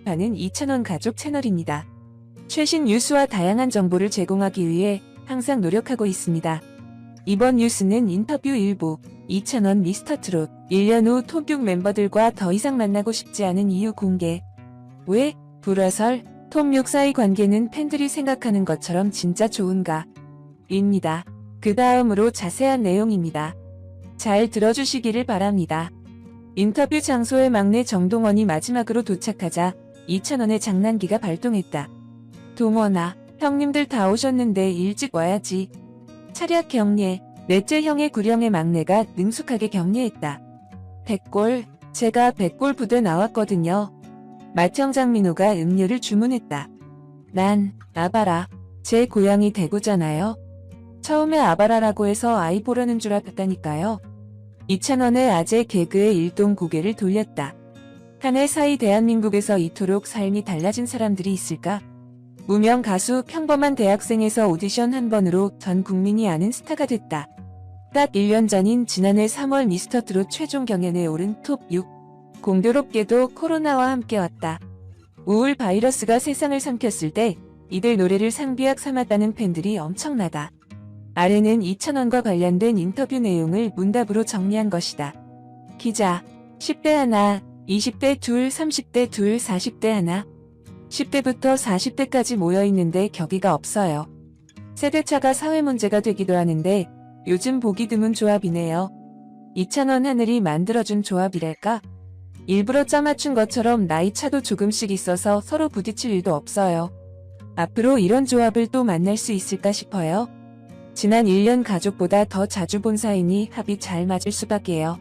하는 이찬원 가족 채널입니다. 최신 뉴스와 다양한 정보를 제공하기 위해 항상 노력하고 있습니다. 이번 뉴스는 인터뷰 일부, 이찬원 미스터트롯 1년 후 톱6 멤버들과 더 이상 만나고 싶지 않은 이유 공개. 왜? 불화설, 톱6 사이 관계는 팬들이 생각하는 것처럼 진짜 좋은가? 입니다. 그 다음으로 자세한 내용입니다. 잘 들어주시기를 바랍니다. 인터뷰 장소에 막내 정동원이 마지막으로 도착하자 이찬원의 장난기가 발동했다. 동원아, 형님들 다 오셨는데 일찍 와야지. 차렷 격려. 넷째 형의 구령의 막내가 능숙하게 격려했다. 백골, 제가 백골 부대 나왔거든요. 맏형 장민호가 음료를 주문했다. 난 아바라. 제 고향이 대구잖아요. 처음에 아바라라고 해서 아이 보려는 줄 알았다니까요. 이찬원의 아재 개그에 일동 고개를 돌렸다. 한 해 사이 대한민국에서 이토록 삶이 달라진 사람들이 있을까? 무명 가수 평범한 대학생에서 오디션 한 번으로 전 국민이 아는 스타가 됐다. 딱 1년 전인 지난해 3월 미스터트롯 최종 경연에 오른 톱6. 공교롭게도 코로나와 함께 왔다. 우울 바이러스가 세상을 삼켰을 때 이들 노래를 상비약 삼았다는 팬들이 엄청나다. 아래는 이찬원과 관련된 인터뷰 내용을 문답으로 정리한 것이다. 기자, 10대 하나, 20대 둘, 30대 둘, 40대 하나. 10대부터 40대까지 모여있는데 격의가 없어요. 세대차가 사회 문제가 되기도 하는데 요즘 보기 드문 조합이네요. 이찬원 하늘이 만들어준 조합이랄까? 일부러 짜맞춘 것처럼 나이차도 조금씩 있어서 서로 부딪힐 일도 없어요. 앞으로 이런 조합을 또 만날 수 있을까 싶어요. 지난 1년 가족보다 더 자주 본 사이니 합이 잘 맞을 수밖에요.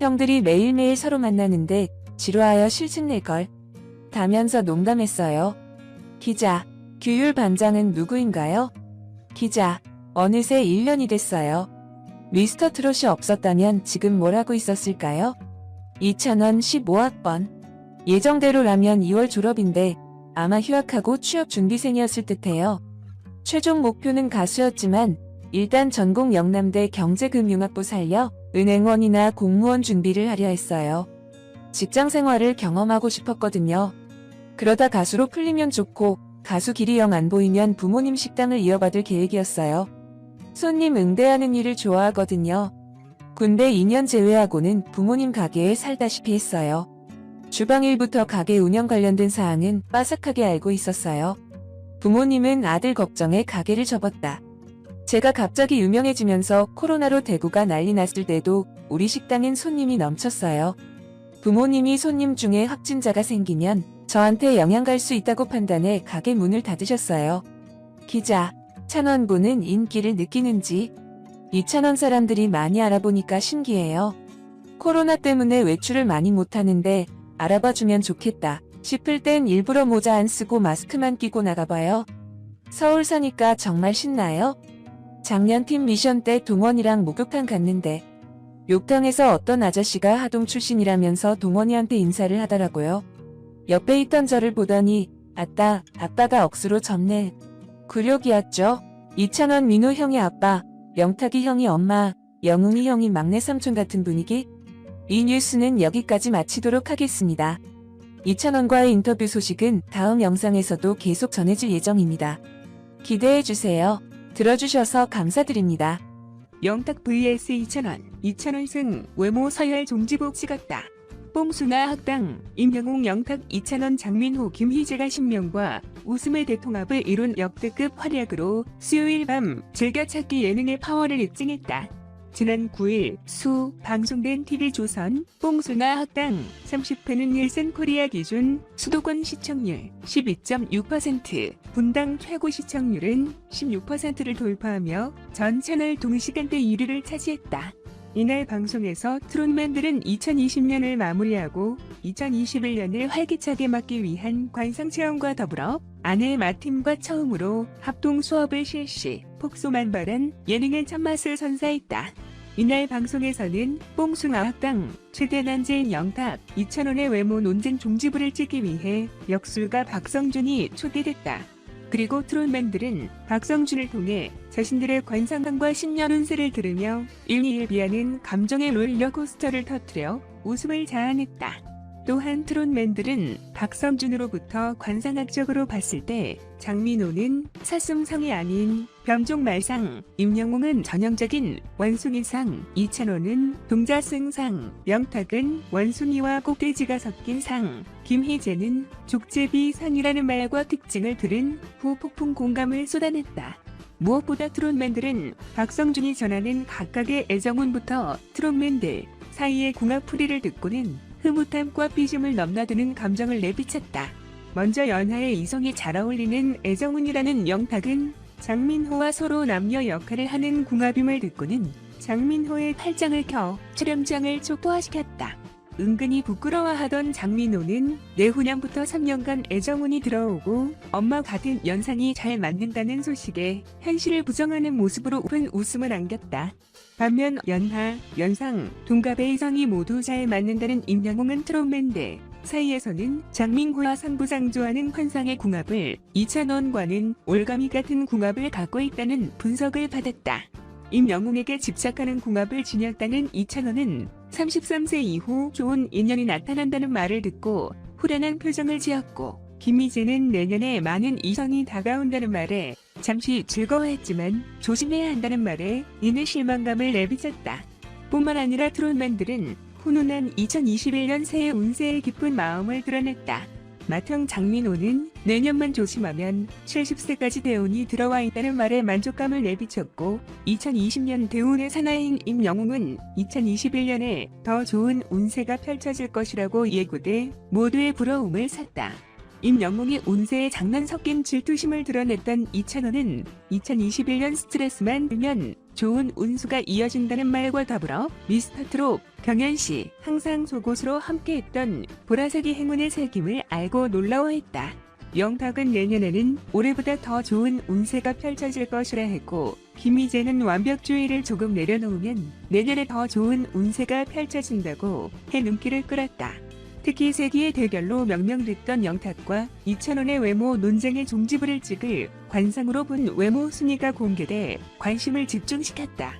형들이 매일매일 서로 만나는데 지루하여 실증낼걸. 다면서 농담했어요. 기자, 규율 반장은 누구인가요? 기자, 어느새 1년이 됐어요. 미스터트롯이 없었다면 지금 뭘 하고 있었을까요? 이찬원 15학번. 예정대로라면 2월 졸업인데 아마 휴학하고 취업 준비생이었을 듯해요. 최종 목표는 가수였지만 일단 전공 영남대 경제금융학부 살려 은행원이나 공무원 준비를 하려 했어요. 직장 생활을 경험하고 싶었거든요. 그러다 가수로 풀리면 좋고 가수 길이 영 안 보이면 부모님 식당을 이어받을 계획이었어요. 손님 응대하는 일을 좋아하거든요. 군대 2년 제외하고는 부모님 가게에 살다시피 했어요. 주방 일부터 가게 운영 관련된 사항은 빠삭하게 알고 있었어요. 부모님은 아들 걱정에 가게를 접었다. 제가 갑자기 유명해지면서 코로나로 대구가 난리 났을 때도 우리 식당엔 손님이 넘쳤어요. 부모님이 손님 중에 확진자가 생기면 저한테 영향 갈 수 있다고 판단해 가게 문을 닫으셨어요. 기자, 찬원군은 인기를 느끼는지? 이찬원 사람들이 많이 알아보니까 신기해요. 코로나 때문에 외출을 많이 못하는데 알아봐주면 좋겠다 싶을 땐 일부러 모자 안 쓰고 마스크만 끼고 나가봐요. 서울 사니까 정말 신나요? 작년 팀 미션 때 동원이랑 목욕탕 갔는데 욕탕에서 어떤 아저씨가 하동 출신이라면서 동원이한테 인사를 하더라고요. 옆에 있던 저를 보더니 아따, 아빠가 억수로 접네. 굴욕이었죠. 이찬원 민호 형이 아빠, 영탁이 형이 엄마, 영웅이 형이 막내 삼촌 같은 분위기? 이 뉴스는 여기까지 마치도록 하겠습니다. 이찬원과의 인터뷰 소식은 다음 영상에서도 계속 전해질 예정입니다. 기대해주세요. 들어주셔서 감사드립니다. 영탁 vs 이찬원. 이찬원 승 외모 서열 종지부 찍었다. 뽕수나 학당 임영웅 영탁 이찬원 장민호 김희재가 신명과 웃음의 대통합을 이룬 역대급 활약으로 수요일 밤 즐겨찾기 예능의 파워를 입증했다. 지난 9일 수 방송된 TV조선 뽕수나 학당 30회는 일선 코리아 기준 수도권 시청률 12.6%, 분당 최고 시청률은 16%를 돌파하며 전 채널 동시간대 1위를 차지했다. 이날 방송에서 트롯맨들은 2020년을 마무리하고 2021년을 활기차게 맞기 위한 관상체험과 더불어 아내 마팀과 처음으로 합동 수업을 실시, 폭소만발한 예능의 참맛을 선사했다. 이날 방송에서는 뽕숭아 학당, 최대 난제인 영탁, 이찬원의 외모 논쟁 종지부를 찍기 위해 역술가 박성준이 초대됐다. 그리고 트롯맨들은 박성준을 통해 자신들의 관상관과 10년 운세를 들으며 일희일비하는 감정의 롤러코스터를 터뜨려 웃음을 자아냈다. 또한 트롯맨들은 박성준으로부터 관상학적으로 봤을 때 장민호는 사슴상이 아닌 병종말상, 임영웅은 전형적인 원숭이상, 이찬원은 동자승상, 명탁은 원숭이와 꼭대지가 섞인 상, 김희재는 족제비상이라는 말과 특징을 들은 후 폭풍 공감을 쏟아냈다. 무엇보다 트롯맨들은 박성준이 전하는 각각의 애정운부터 트롯맨들 사이의 궁합풀이를 듣고는 흐뭇함과 삐짐을 넘나드는 감정을 내비쳤다. 먼저 연하의 이성이 잘 어울리는 애정운이라는 영탁은 장민호와 서로 남녀 역할을 하는 궁합임을 듣고는 장민호의 팔짱을 켜 촬영장을 촉도화시켰다. 은근히 부끄러워하던 장민호는 내후년부터 3년간 애정운이 들어오고 엄마 같은 연상이 잘 맞는다는 소식에 현실을 부정하는 모습으로 큰 웃음을 안겼다. 반면 연하, 연상, 동갑의 이성이 모두 잘 맞는다는 임영웅은 트롯맨들 사이에서는 장민호와 상부상조하는 환상의 궁합을 이찬원과는 올가미 같은 궁합을 갖고 있다는 분석을 받았다. 임영웅에게 집착하는 궁합을 지녔다는 이찬원은 33세 이후 좋은 인연이 나타난다는 말을 듣고 후련한 표정을 지었고, 김희재는 내년에 많은 이성이 다가온다는 말에 잠시 즐거워했지만 조심해야 한다는 말에 이는 실망감을 내비쳤다. 뿐만 아니라 트롯맨들은 훈훈한 2021년 새해 운세에 기쁜 마음을 드러냈다. 맏형 장민호는 내년만 조심하면 70세까지 대운이 들어와 있다는 말에 만족감을 내비쳤고, 2020년 대운의 사나이인 임영웅은 2021년에 더 좋은 운세가 펼쳐질 것이라고 예고돼 모두의 부러움을 샀다. 임영웅이 운세에 장난 섞인 질투심을 드러냈던 이찬원은 2021년 스트레스만 들면 좋은 운수가 이어진다는 말과 더불어 미스터트롯 경연시 항상 속옷으로 함께했던 보라색이 행운의 새김을 알고 놀라워했다. 영탁은 내년에는 올해보다 더 좋은 운세가 펼쳐질 것이라 했고, 김희재는 완벽주의를 조금 내려놓으면 내년에 더 좋은 운세가 펼쳐진다고 해 눈길을 끌었다. 특히 세기의 대결로 명명됐던 영탁과 이찬원의 외모 논쟁의 종지부를 찍을 관상으로 본 외모 순위가 공개돼 관심을 집중시켰다.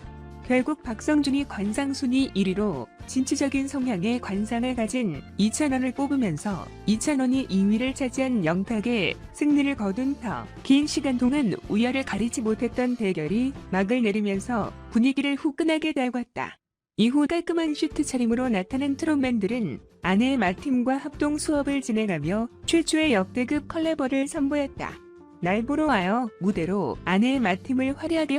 결국 박성준이 관상 순위 1위로 진취적인 성향의 관상을 가진 이찬원을 뽑으면서 이찬원이 2위를 차지한 영탁의 승리를 거둔 터 긴 시간 동안 우열을 가리지 못했던 대결이 막을 내리면서 분위기를 후끈하게 달궜다. 이후 깔끔한 슈트 차림으로 나타난 트롯맨들은 아내의 마팀과 합동 수업을 진행하며 최초의 역대급 컬래버를 선보였다. 날 보러 와요 무대로 아내의 마팀을 화려하게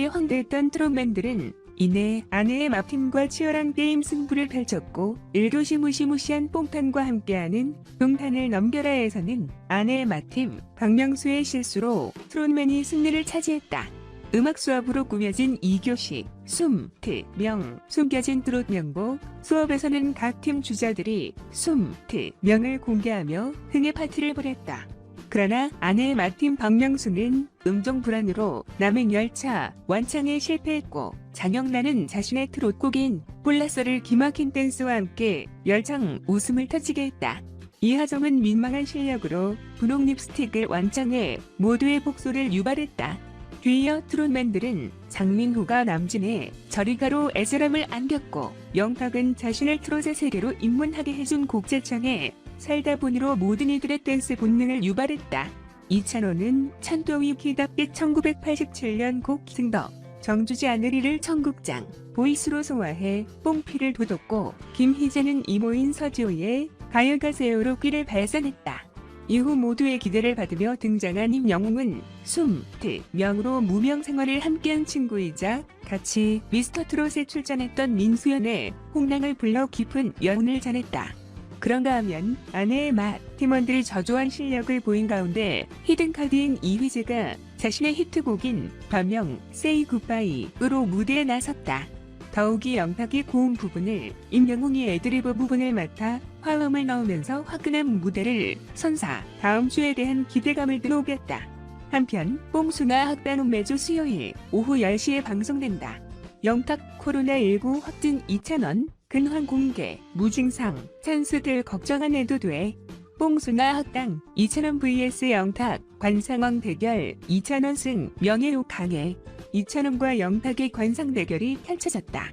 황대했던 트롯맨들은 이내 아내의 마팀과 치열한 게임 승부를 펼쳤고, 1교시 무시무시한 뽕탄과 함께하는 동탄을 넘겨라에서는 아내의 마팀 박명수의 실수로 트롯맨이 승리를 차지했다. 음악 수업으로 꾸며진 2교시 숨, 트, 명, 숨겨진 트롯 명곡 수업에서는 각 팀 주자들이 숨, 트, 명을 공개하며 흥의 파티를 벌였다. 그러나 아내의 마팀 박명수는 음정 불안으로 남행열차 완창에 실패했고, 장영란은 자신의 트롯곡인 폴라서를 기막힌 댄스와 함께 열창 웃음을 터지게 했다. 이하정은 민망한 실력으로 분홍 립스틱을 완창해 모두의 복소를 유발했다. 뒤이어 트롯맨들은 장민호가 남진의 저리가로 애절함을 안겼고, 영탁은 자신을 트롯의 세계로 입문하게 해준 곡재창에 살다 보니로 모든 이들의 댄스 본능을 유발했다. 이찬원은 찬도위 키답게 1987년 곡 승덕, 정주지 않으리를 청국장, 보이스로 소화해 뽕피를 돋웠고, 김희재는 이모인 서지호의 가요가세요로 끼를 발산했다. 이후 모두의 기대를 받으며 등장한 임영웅은 숨, 트, 명으로 무명 생활을 함께한 친구이자 같이 미스터트롯에 출전했던 민수연의 홍랑을 불러 깊은 연운을 전했다. 그런가 하면 아내의 맛, 팀원들이 저조한 실력을 보인 가운데 히든카드인 이휘재가 자신의 히트곡인 반명, Say Goodbye으로 무대에 나섰다. 더욱이 영탁이 고음 부분을, 임영웅이 애드리브 부분을 맡아 화음을 넣으면서 화끈한 무대를 선사, 다음 주에 대한 기대감을 들어오겠다. 한편 뽕수나 학당은 매주 수요일 오후 10시에 방송된다. 영탁 코로나19 확진 이찬원, 근황 공개, 무증상, 찬스들 걱정 안 해도 돼. 뽕수나 학당, 이찬원 vs 영탁, 관상왕 대결, 이찬원 승, 명예욕 강해. 이찬원과 영탁의 관상 대결이 펼쳐졌다.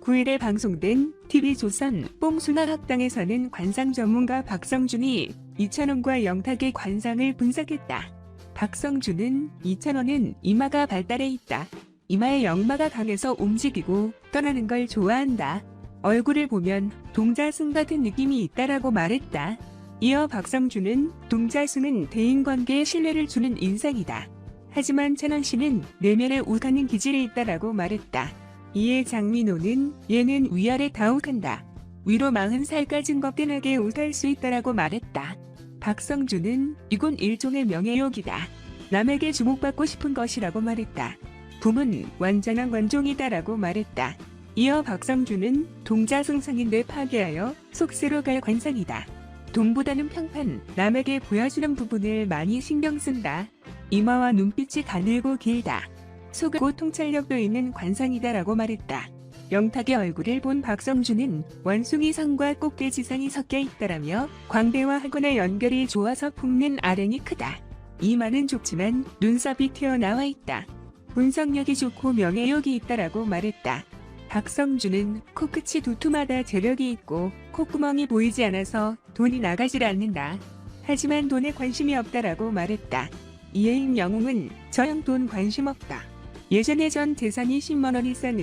9일에 방송된 TV조선 뽕수나 학당에서는 관상 전문가 박성준이 이찬원과 영탁의 관상을 분석했다. 박성준은 이찬원은 이마가 발달해 있다. 이마의 역마가 강해서 움직이고 떠나는 걸 좋아한다. 얼굴을 보면 동자승 같은 느낌이 있다라고 말했다. 이어 박성준은 동자승은 대인관계에 신뢰를 주는 인상이다. 하지만 찬원 씨는 내면에 욱하는 기질이 있다라고 말했다. 이에 장민호는 얘는 위아래 다욱한다. 위로 40살까진 거뜬하게 웃을 수 있다라고 말했다. 박성준은 이건 일종의 명예욕이다. 남에게 주목받고 싶은 것이라고 말했다. 붐은 완전한 관종이다라고 말했다. 이어 박성준은 동자승상인데 파괴하여 속세로 갈 관상이다. 동보다는 평판, 남에게 보여주는 부분을 많이 신경 쓴다. 이마와 눈빛이 가늘고 길다. 속고 통찰력도 있는 관상이다라고 말했다. 영탁의 얼굴을 본 박성준은 원숭이상과 꼭대지상이 섞여 있다라며 광대와 하관의 연결이 좋아서 품는 아랭이 크다. 이마는 좁지만 눈썹이 튀어나와 있다. 분석력이 좋고 명예욕이 있다라고 말했다. 박성준은 코끝이 두툼하다 재력이 있고 콧구멍이 보이지 않아서 돈이 나가질 않는다. 하지만 돈에 관심이 없다라고 말했다. 이에 임영웅은 저 형 돈 관심 없다. 예전에 전 재산이 10만 원 있었는데